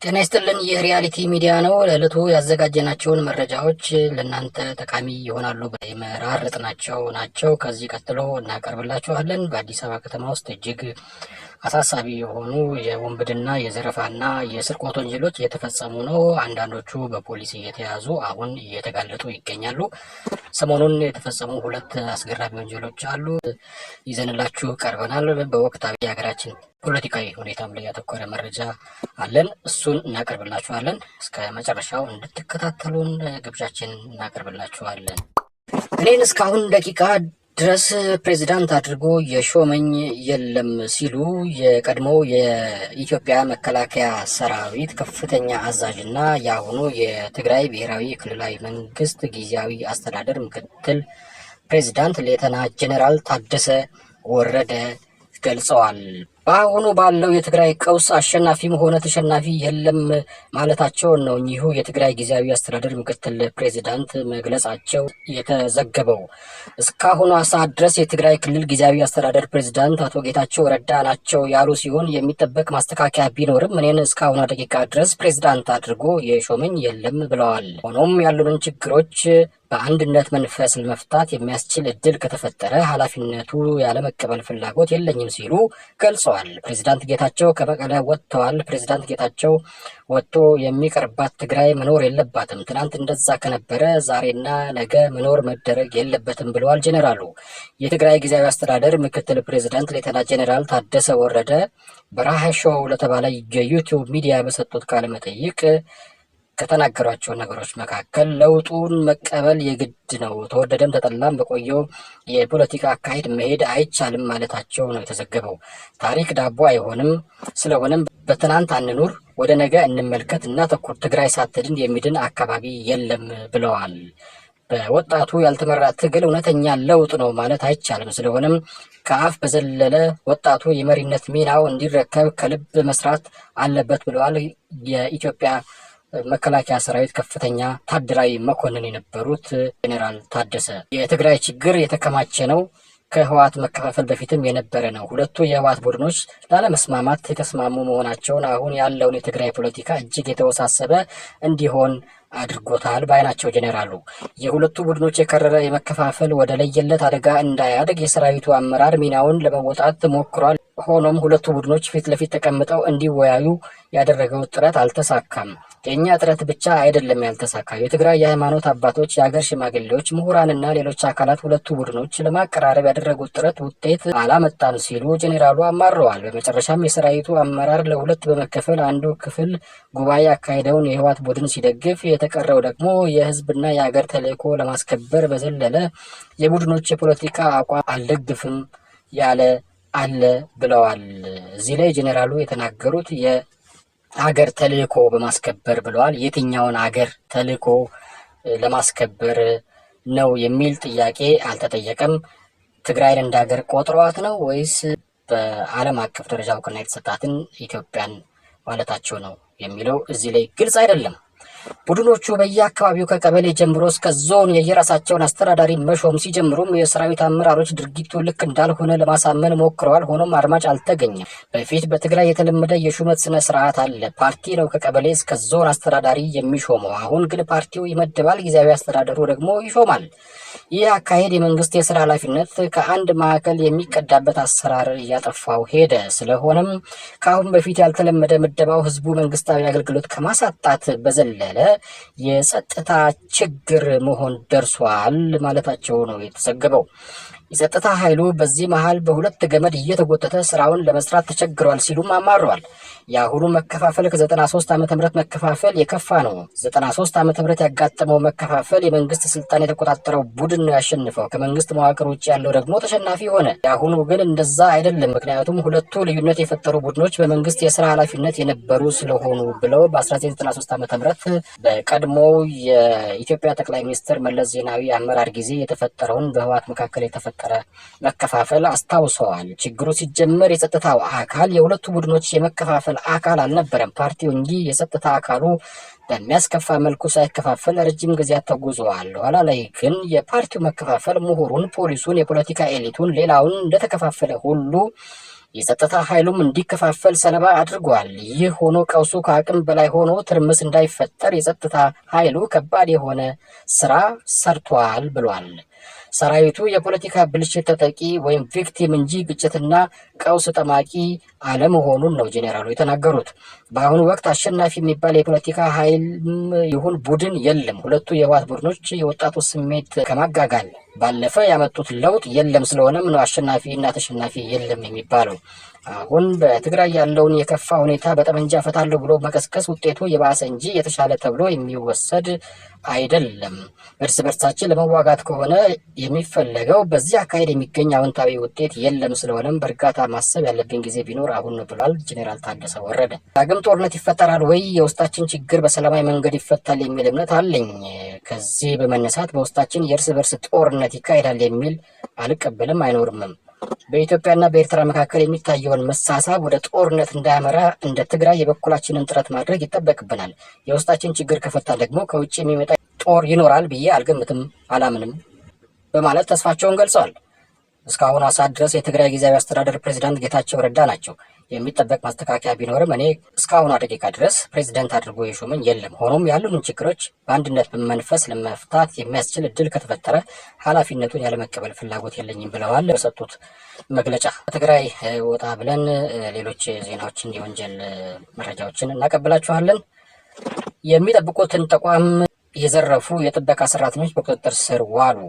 ጤና ይስጥልን። ይህ ሪያሊቲ ሚዲያ ነው። ለዕለቱ ያዘጋጀናቸውን መረጃዎች ለእናንተ ጠቃሚ ይሆናሉ ብለን የመራረጥናቸው ናቸው። ከዚህ ቀጥሎ እናቀርብላችኋለን። በአዲስ አበባ ከተማ ውስጥ እጅግ አሳሳቢ የሆኑ የወንብድና የዘረፋና የስርቆት ወንጀሎች እየተፈጸሙ ነው። አንዳንዶቹ በፖሊስ እየተያዙ አሁን እየተጋለጡ ይገኛሉ። ሰሞኑን የተፈጸሙ ሁለት አስገራሚ ወንጀሎች አሉ፣ ይዘንላችሁ ቀርበናል። በወቅታዊ የሀገራችን ፖለቲካዊ ሁኔታም ላይ ያተኮረ መረጃ አለን፣ እሱን እናቀርብላችኋለን። እስከ መጨረሻው እንድትከታተሉን ግብዣችን እናቀርብላችኋለን። እኔን እስካሁን ደቂቃ ድረስ ፕሬዚዳንት አድርጎ የሾመኝ የለም ሲሉ የቀድሞው የኢትዮጵያ መከላከያ ሰራዊት ከፍተኛ አዛዥና የአሁኑ የትግራይ ብሔራዊ ክልላዊ መንግስት ጊዜያዊ አስተዳደር ምክትል ፕሬዚዳንት ሌተና ጄኔራል ታደሰ ወረደ ገልጸዋል። በአሁኑ ባለው የትግራይ ቀውስ አሸናፊም ሆነ ተሸናፊ የለም ማለታቸውን ነው እኚሁ የትግራይ ጊዜያዊ አስተዳደር ምክትል ፕሬዚዳንት መግለጻቸው የተዘገበው። እስካሁኑ ሰዓት ድረስ የትግራይ ክልል ጊዜያዊ አስተዳደር ፕሬዚዳንት አቶ ጌታቸው ረዳ ናቸው ያሉ ሲሆን የሚጠበቅ ማስተካከያ ቢኖርም እኔን እስካሁኑ ደቂቃ ድረስ ፕሬዚዳንት አድርጎ የሾመኝ የለም ብለዋል። ሆኖም ያሉንን ችግሮች በአንድነት መንፈስ ለመፍታት የሚያስችል እድል ከተፈጠረ ኃላፊነቱ ያለመቀበል ፍላጎት የለኝም ሲሉ ገልጸዋል። ፕሬዚዳንት ጌታቸው ከመቀለ ወጥተዋል። ፕሬዚዳንት ጌታቸው ወጥቶ የሚቀርባት ትግራይ መኖር የለባትም፣ ትናንት እንደዛ ከነበረ ዛሬና ነገ መኖር መደረግ የለበትም ብለዋል ጄኔራሉ። የትግራይ ጊዜያዊ አስተዳደር ምክትል ፕሬዚዳንት ሌተና ጄኔራል ታደሰ ወረደ በራሃ ሾው ለተባለ የዩቲዩብ ሚዲያ በሰጡት ቃለ መጠይቅ ከተናገሯቸው ነገሮች መካከል ለውጡን መቀበል የግድ ነው፣ ተወደደም ተጠላም በቆየው የፖለቲካ አካሄድ መሄድ አይቻልም ማለታቸው ነው የተዘገበው። ታሪክ ዳቦ አይሆንም፣ ስለሆነም በትናንት አንኑር፣ ወደ ነገ እንመልከት እና ተኩር፣ ትግራይ ሳትድን የሚድን አካባቢ የለም ብለዋል። በወጣቱ ያልተመራ ትግል እውነተኛ ለውጥ ነው ማለት አይቻልም፣ ስለሆነም ከአፍ በዘለለ ወጣቱ የመሪነት ሚናው እንዲረከብ ከልብ መስራት አለበት ብለዋል። የኢትዮጵያ መከላከያ ሰራዊት ከፍተኛ ወታደራዊ መኮንን የነበሩት ጄኔራል ታደሰ የትግራይ ችግር የተከማቸ ነው፣ ከህወሓት መከፋፈል በፊትም የነበረ ነው። ሁለቱ የህወሓት ቡድኖች ላለመስማማት የተስማሙ መሆናቸውን አሁን ያለውን የትግራይ ፖለቲካ እጅግ የተወሳሰበ እንዲሆን አድርጎታል ባይ ናቸው ጄኔራሉ። የሁለቱ ቡድኖች የከረረ የመከፋፈል ወደ ለየለት አደጋ እንዳያድግ የሰራዊቱ አመራር ሚናውን ለመወጣት ሞክሯል። ሆኖም ሁለቱ ቡድኖች ፊት ለፊት ተቀምጠው እንዲወያዩ ያደረገው ጥረት አልተሳካም። የእኛ ጥረት ብቻ አይደለም ያልተሳካው፣ የትግራይ የሃይማኖት አባቶች፣ የሀገር ሽማግሌዎች፣ ምሁራንና ሌሎች አካላት ሁለቱ ቡድኖች ለማቀራረብ ያደረጉት ጥረት ውጤት አላመጣም ሲሉ ጄኔራሉ አማረዋል። በመጨረሻም የሰራዊቱ አመራር ለሁለት በመከፈል አንዱ ክፍል ጉባኤ ያካሄደውን የህወሓት ቡድን ሲደግፍ፣ የተቀረው ደግሞ የህዝብና የሀገር ተልዕኮ ለማስከበር በዘለለ የቡድኖች የፖለቲካ አቋም አልደግፍም ያለ አለ ብለዋል። እዚህ ላይ ጄኔራሉ የተናገሩት የሀገር ተልዕኮ በማስከበር ብለዋል። የትኛውን ሀገር ተልዕኮ ለማስከበር ነው የሚል ጥያቄ አልተጠየቀም። ትግራይን እንደ ሀገር ቆጥሯት ነው ወይስ በዓለም አቀፍ ደረጃ እውቅና የተሰጣትን ኢትዮጵያን ማለታቸው ነው የሚለው እዚህ ላይ ግልጽ አይደለም። ቡድኖቹ በየአካባቢው ከቀበሌ ጀምሮ እስከ ዞን የየራሳቸውን አስተዳዳሪ መሾም ሲጀምሩም የሰራዊት አመራሮች ድርጊቱ ልክ እንዳልሆነ ለማሳመን ሞክረዋል። ሆኖም አድማጭ አልተገኘም። በፊት በትግራይ የተለመደ የሹመት ስነ ስርዓት አለ። ፓርቲ ነው ከቀበሌ እስከ ዞን አስተዳዳሪ የሚሾመው። አሁን ግን ፓርቲው ይመድባል፣ ጊዜያዊ አስተዳደሩ ደግሞ ይሾማል። ይህ አካሄድ የመንግስት የስራ ኃላፊነት ከአንድ ማዕከል የሚቀዳበት አሰራር እያጠፋው ሄደ። ስለሆነም ከአሁን በፊት ያልተለመደ ምደባው ህዝቡ መንግስታዊ አገልግሎት ከማሳጣት በዘለለ የጸጥታ ችግር መሆን ደርሷል ማለታቸው ነው የተዘገበው። የጸጥታ ኃይሉ በዚህ መሃል በሁለት ገመድ እየተጎተተ ስራውን ለመስራት ተቸግሯል ሲሉም አማረዋል። የአሁኑ መከፋፈል ከ93 ዓመተ ምህረት መከፋፈል የከፋ ነው። 93 ዓመተ ምህረት ያጋጠመው መከፋፈል የመንግስት ስልጣን የተቆጣጠረው ቡድን ነው ያሸንፈው፣ ከመንግስት መዋቅር ውጭ ያለው ደግሞ ተሸናፊ ሆነ። የአሁኑ ግን እንደዛ አይደለም፣ ምክንያቱም ሁለቱ ልዩነት የፈጠሩ ቡድኖች በመንግስት የስራ ኃላፊነት የነበሩ ስለሆኑ ብለው በ1993 ዓመተ ምህረት በቀድሞው የኢትዮጵያ ጠቅላይ ሚኒስትር መለስ ዜናዊ አመራር ጊዜ የተፈጠረውን በህወሓት መካከል የተፈጠረ መከፋፈል አስታውሰዋል። ችግሩ ሲጀመር የጸጥታው አካል የሁለቱ ቡድኖች የመከፋፈል አካል አልነበረም፣ ፓርቲው እንጂ። የጸጥታ አካሉ በሚያስከፋ መልኩ ሳይከፋፈል ረጅም ጊዜያት ተጉዘዋል። ኋላ ላይ ግን የፓርቲው መከፋፈል ምሁሩን፣ ፖሊሱን፣ የፖለቲካ ኤሊቱን፣ ሌላውን እንደተከፋፈለ ሁሉ የጸጥታ ኃይሉም እንዲከፋፈል ሰለባ አድርጓል። ይህ ሆኖ ቀውሱ ከአቅም በላይ ሆኖ ትርምስ እንዳይፈጠር የጸጥታ ኃይሉ ከባድ የሆነ ስራ ሰርቷል ብሏል። ሰራዊቱ የፖለቲካ ብልሽት ተጠቂ ወይም ቪክቲም እንጂ ግጭትና ቀውስ ጠማቂ አለመሆኑን ነው ጄኔራሉ የተናገሩት። በአሁኑ ወቅት አሸናፊ የሚባል የፖለቲካ ኃይልም ይሁን ቡድን የለም። ሁለቱ የህወሓት ቡድኖች የወጣቱ ስሜት ከማጋጋል ባለፈ ያመጡት ለውጥ የለም። ስለሆነም ነው አሸናፊ እና ተሸናፊ የለም የሚባለው። አሁን በትግራይ ያለውን የከፋ ሁኔታ በጠመንጃ ፈታለሁ ብሎ መቀስቀስ ውጤቱ የባሰ እንጂ የተሻለ ተብሎ የሚወሰድ አይደለም። እርስ በርሳችን ለመዋጋት ከሆነ የሚፈለገው በዚህ አካሄድ የሚገኝ አዎንታዊ ውጤት የለም። ስለሆነም በእርጋታ ማሰብ ያለብን ጊዜ ቢኖር አሁን ነው ብሏል ጄኔራል ታደሰ ወረደ። ዳግም ጦርነት ይፈጠራል ወይ? የውስጣችን ችግር በሰላማዊ መንገድ ይፈታል የሚል እምነት አለኝ። ከዚህ በመነሳት በውስጣችን የእርስ በርስ ጦርነት ይካሄዳል የሚል አልቀበልም፣ አይኖርምም። በኢትዮጵያና በኤርትራ መካከል የሚታየውን መሳሳብ ወደ ጦርነት እንዳያመራ እንደ ትግራይ የበኩላችንን ጥረት ማድረግ ይጠበቅብናል። የውስጣችን ችግር ከፈታ ደግሞ ከውጭ የሚመጣ ጦር ይኖራል ብዬ አልገምትም፣ አላምንም በማለት ተስፋቸውን ገልጸዋል። እስካሁን ሰዓት ድረስ የትግራይ ጊዜያዊ አስተዳደር ፕሬዚዳንት ጌታቸው ረዳ ናቸው። የሚጠበቅ ማስተካከያ ቢኖርም እኔ እስካሁን ደቂቃ ድረስ ፕሬዚዳንት አድርጎ የሾመኝ የለም። ሆኖም ያሉንን ችግሮች በአንድነት በመንፈስ ለመፍታት የሚያስችል እድል ከተፈጠረ ኃላፊነቱን ያለመቀበል ፍላጎት የለኝም ብለዋል በሰጡት መግለጫ። በትግራይ ወጣ ብለን ሌሎች ዜናዎችን፣ የወንጀል መረጃዎችን እናቀብላችኋለን። የሚጠብቁትን ተቋም የዘረፉ የጥበቃ ሰራተኞች በቁጥጥር ስር ዋሉ።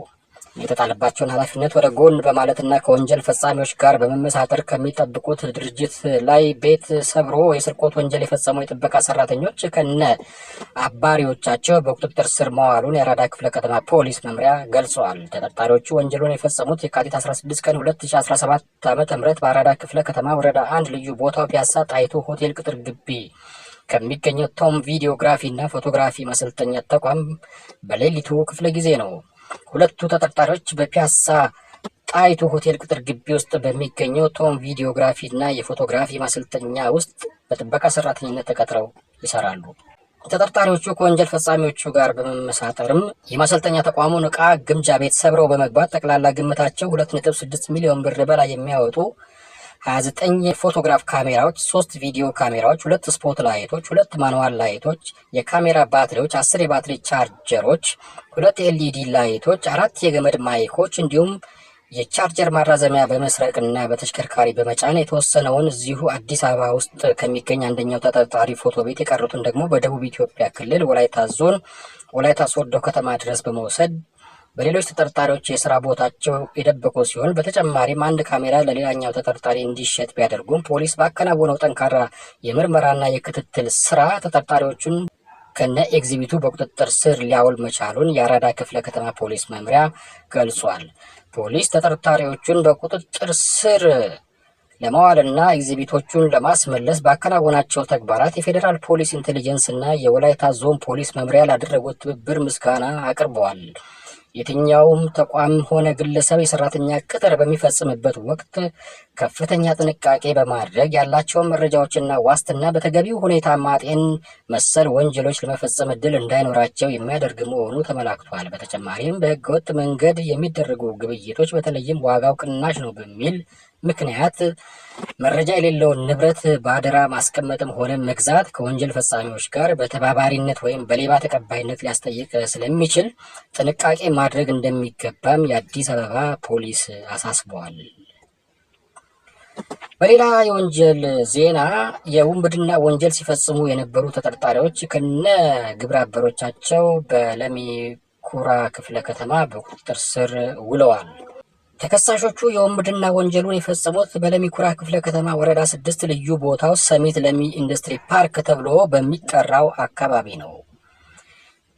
የተጣለባቸውን ኃላፊነት ወደ ጎን በማለትና ከወንጀል ፈጻሚዎች ጋር በመመሳጠር ከሚጠብቁት ድርጅት ላይ ቤት ሰብሮ የስርቆት ወንጀል የፈጸሙ የጥበቃ ሰራተኞች ከነ አባሪዎቻቸው በቁጥጥር ስር መዋሉን የአራዳ ክፍለ ከተማ ፖሊስ መምሪያ ገልጸዋል። ተጠርጣሪዎቹ ወንጀሉን የፈጸሙት የካቲት 16 ቀን 2017 ዓ.ም በአራዳ ክፍለ ከተማ ወረዳ 1 ልዩ ቦታው ፒያሳ ጣይቱ ሆቴል ቅጥር ግቢ ከሚገኘው ቶም ቪዲዮግራፊ እና ፎቶግራፊ ማሰልጠኛ ተቋም በሌሊቱ ክፍለ ጊዜ ነው። ሁለቱ ተጠርጣሪዎች በፒያሳ ጣይቱ ሆቴል ቅጥር ግቢ ውስጥ በሚገኘው ቶም ቪዲዮግራፊ እና የፎቶግራፊ ማሰልጠኛ ውስጥ በጥበቃ ሰራተኝነት ተቀጥረው ይሰራሉ። ተጠርጣሪዎቹ ከወንጀል ፈጻሚዎቹ ጋር በመመሳጠርም የማሰልጠኛ ተቋሙን ዕቃ ግምጃ ቤት ሰብረው በመግባት ጠቅላላ ግምታቸው 2.6 ሚሊዮን ብር በላይ የሚያወጡ 29 ፎቶግራፍ ካሜራዎች፣ 3 ቪዲዮ ካሜራዎች፣ 2 ስፖት ላይቶች፣ 2 ማኑዋል ላይቶች፣ የካሜራ ባትሪዎች፣ 10 የባትሪ ቻርጀሮች፣ 2 ኤልኢዲ ላይቶች፣ 4 የገመድ ማይኮች እንዲሁም የቻርጀር ማራዘሚያ በመስረቅና በተሽከርካሪ በመጫን የተወሰነውን እዚሁ አዲስ አበባ ውስጥ ከሚገኝ አንደኛው ተጠርጣሪ ፎቶ ቤት የቀሩትን ደግሞ በደቡብ ኢትዮጵያ ክልል ወላይታ ዞን ወላይታ ሶዶ ከተማ ድረስ በመውሰድ በሌሎች ተጠርጣሪዎች የስራ ቦታቸው የደበቁ ሲሆን በተጨማሪም አንድ ካሜራ ለሌላኛው ተጠርጣሪ እንዲሸጥ ቢያደርጉም ፖሊስ ባከናወነው ጠንካራ የምርመራና የክትትል ስራ ተጠርጣሪዎቹን ከነ ኤግዚቢቱ በቁጥጥር ስር ሊያውል መቻሉን የአራዳ ክፍለ ከተማ ፖሊስ መምሪያ ገልጿል። ፖሊስ ተጠርጣሪዎቹን በቁጥጥር ስር ለማዋልና ኤግዚቢቶቹን ለማስመለስ ባከናወናቸው ተግባራት የፌዴራል ፖሊስ ኢንቴሊጀንስ እና የወላይታ ዞን ፖሊስ መምሪያ ላደረጉት ትብብር ምስጋና አቅርበዋል። የትኛውም ተቋም ሆነ ግለሰብ የሰራተኛ ቅጥር በሚፈጽምበት ወቅት ከፍተኛ ጥንቃቄ በማድረግ ያላቸውን መረጃዎችና ዋስትና በተገቢው ሁኔታ ማጤን መሰል ወንጀሎች ለመፈጸም እድል እንዳይኖራቸው የሚያደርግ መሆኑ ተመላክቷል። በተጨማሪም በህገወጥ መንገድ የሚደረጉ ግብይቶች በተለይም ዋጋው ቅናሽ ነው በሚል ምክንያት መረጃ የሌለውን ንብረት በአደራ ማስቀመጥም ሆነ መግዛት ከወንጀል ፈጻሚዎች ጋር በተባባሪነት ወይም በሌባ ተቀባይነት ሊያስጠይቅ ስለሚችል ጥንቃቄ ማድረግ እንደሚገባም የአዲስ አበባ ፖሊስ አሳስበዋል። በሌላ የወንጀል ዜና የውንብድና ወንጀል ሲፈጽሙ የነበሩ ተጠርጣሪዎች ከነ ግብረ አበሮቻቸው በለሚ ኩራ ክፍለ ከተማ በቁጥጥር ስር ውለዋል። ተከሳሾቹ የውንብድና ወንጀሉን የፈጸሙት በለሚ ኩራ ክፍለ ከተማ ወረዳ 6 ልዩ ቦታው ሰሚት ለሚ ኢንዱስትሪ ፓርክ ተብሎ በሚጠራው አካባቢ ነው።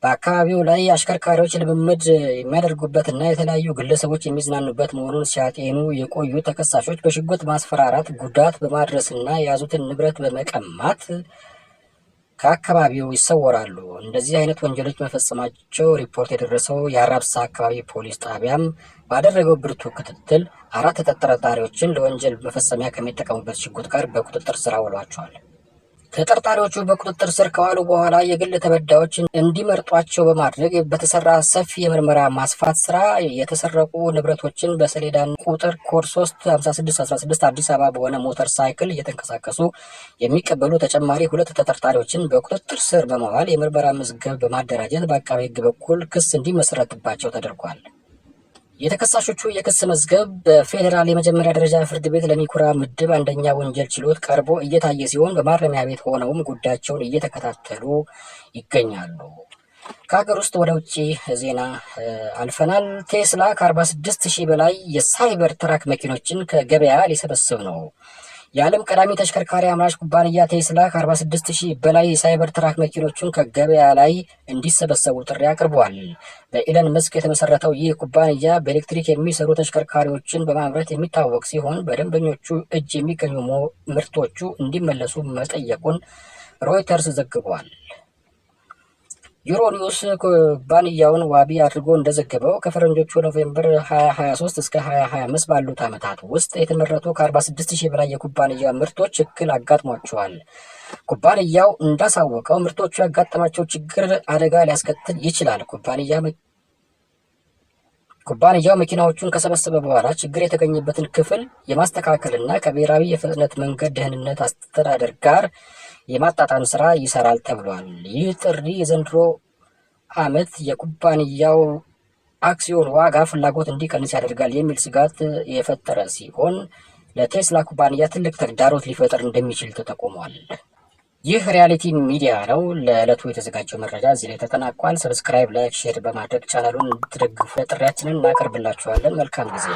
በአካባቢው ላይ አሽከርካሪዎች ልምምድ የሚያደርጉበትና የተለያዩ ግለሰቦች የሚዝናኑበት መሆኑን ሲያጤኑ የቆዩ ተከሳሾች በሽጉጥ ማስፈራራት፣ ጉዳት በማድረስና የያዙትን ንብረት በመቀማት ከአካባቢው ይሰወራሉ። እንደዚህ አይነት ወንጀሎች መፈጸማቸው ሪፖርት የደረሰው የአራብሳ አካባቢ ፖሊስ ጣቢያም ባደረገው ብርቱ ክትትል 4 ተጠርጣሪዎችን ለወንጀል መፈጸሚያ ከሚጠቀሙበት ሽጉጥ ጋር በቁጥጥር ስር አውሏቸዋል። ተጠርጣሪዎቹ በቁጥጥር ስር ከዋሉ በኋላ የግል ተበዳዮች እንዲመርጧቸው በማድረግ በተሰራ ሰፊ የምርመራ ማስፋት ስራ የተሰረቁ ንብረቶችን በሰሌዳ ቁጥር ኮድ 35616 አዲስ አበባ በሆነ ሞተር ሳይክል እየተንቀሳቀሱ የሚቀበሉ ተጨማሪ 2 ተጠርጣሪዎችን በቁጥጥር ስር በመዋል የምርመራ መዝገብ በማደራጀት በአቃቤ ሕግ በኩል ክስ እንዲመሰረትባቸው ተደርጓል። የተከሳሾቹ የክስ መዝገብ በፌዴራል የመጀመሪያ ደረጃ ፍርድ ቤት ለሚኩራ ምድብ አንደኛ ወንጀል ችሎት ቀርቦ እየታየ ሲሆን በማረሚያ ቤት ሆነውም ጉዳያቸውን እየተከታተሉ ይገኛሉ። ከሀገር ውስጥ ወደ ውጭ ዜና አልፈናል። ቴስላ ከ46,000 በላይ የሳይበር ትራክ መኪኖችን ከገበያ ሊሰበስብ ነው። የዓለም ቀዳሚ ተሽከርካሪ አምራች ኩባንያ ቴስላ ከ46,000 በላይ የሳይበር ትራክ መኪኖችን ከገበያ ላይ እንዲሰበሰቡ ጥሪ አቅርቧል። በኢለን መስክ የተመሰረተው ይህ ኩባንያ በኤሌክትሪክ የሚሰሩ ተሽከርካሪዎችን በማምረት የሚታወቅ ሲሆን በደንበኞቹ እጅ የሚገኙ ምርቶቹ እንዲመለሱ መጠየቁን ሮይተርስ ዘግቧል። ዩሮኒውስ ኩባንያውን ዋቢ አድርጎ እንደዘገበው ከፈረንጆቹ ኖቬምበር 2023 እስከ 2025 ባሉት ዓመታት ውስጥ የተመረቱ ከ46,000 በላይ የኩባንያ ምርቶች እክል አጋጥሟቸዋል። ኩባንያው እንዳሳወቀው ምርቶቹ ያጋጠማቸው ችግር አደጋ ሊያስከትል ይችላል። ኩባንያው መኪናዎቹን ከሰበሰበ በኋላ ችግር የተገኘበትን ክፍል የማስተካከልና ከብሔራዊ የፍጥነት መንገድ ደህንነት አስተዳደር ጋር የማጣጣም ስራ ይሰራል ተብሏል። ይህ ጥሪ የዘንድሮ ዓመት የኩባንያው አክሲዮን ዋጋ ፍላጎት እንዲቀንስ ያደርጋል የሚል ስጋት የፈጠረ ሲሆን ለቴስላ ኩባንያ ትልቅ ተግዳሮት ሊፈጥር እንደሚችል ተጠቁሟል። ይህ ሪያሊቲ ሚዲያ ነው። ለዕለቱ የተዘጋጀው መረጃ እዚህ ላይ ተጠናቋል። ሰብስክራይብ፣ ላይክ፣ ሼር በማድረግ ቻናሉን እንድትደግፉ ጥሪያችንን እናቀርብላችኋለን። መልካም ጊዜ